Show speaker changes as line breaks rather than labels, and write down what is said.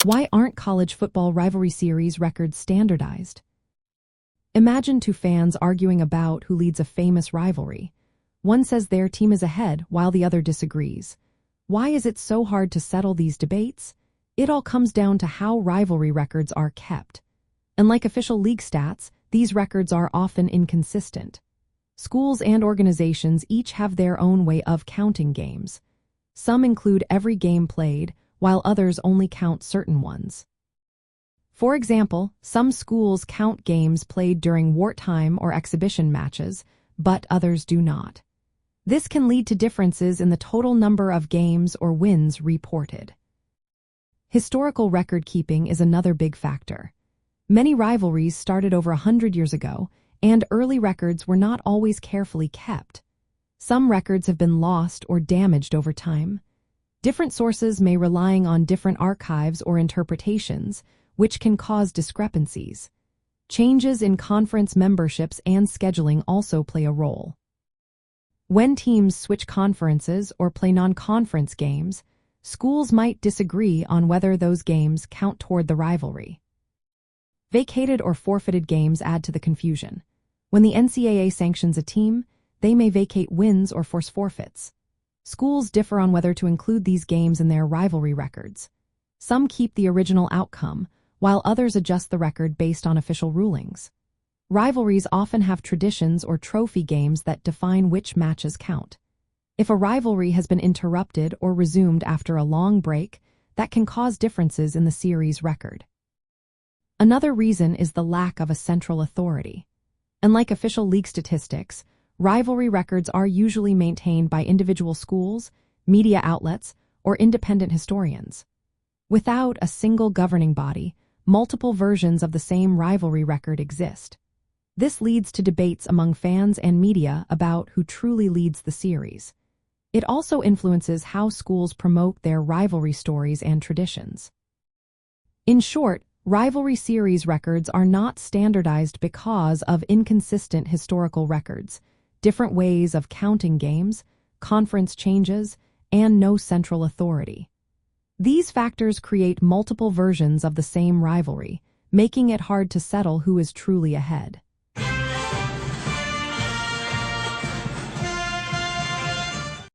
Why aren't college football rivalry series records standardized? Imagine two fans arguing about who leads a famous rivalry. One says their team is ahead while the other disagrees. Why is it so hard to settle these debates? It all comes down to how rivalry records are kept. Unlike official league stats, these records are often inconsistent. Schools and organizations each have their own way of counting games. Some include every game played, while others only count certain ones. For example, some schools count games played during wartime or exhibition matches, but others do not. This can lead to differences in the total number of games or wins reported. Historical record keeping is another big factor. Many rivalries started over 100 years ago, and early records were not always carefully kept. Some records have been lost or damaged over time. Different sources may rely on different archives or interpretations, which can cause discrepancies. Changes in conference memberships and scheduling also play a role. When teams switch conferences or play non-conference games, schools might disagree on whether those games count toward the rivalry. Vacated or forfeited games add to the confusion. When the NCAA sanctions a team, they may vacate wins or force forfeits. Schools differ on whether to include these games in their rivalry records. Some keep the original outcome, while others adjust the record based on official rulings. Rivalries often have traditions or trophy games that define which matches count. If a rivalry has been interrupted or resumed after a long break, that can cause differences in the series record. Another reason is the lack of a central authority. Unlike official league statistics, rivalry records are usually maintained by individual schools, media outlets, or independent historians. Without a single governing body, multiple versions of the same rivalry record exist. This leads to debates among fans and media about who truly leads the series. It also influences how schools promote their rivalry stories and traditions. In short, rivalry series records are not standardized because of inconsistent historical records, different ways of counting games, conference changes, and no central authority. These factors create multiple versions of the same rivalry, making it hard to settle who is truly ahead.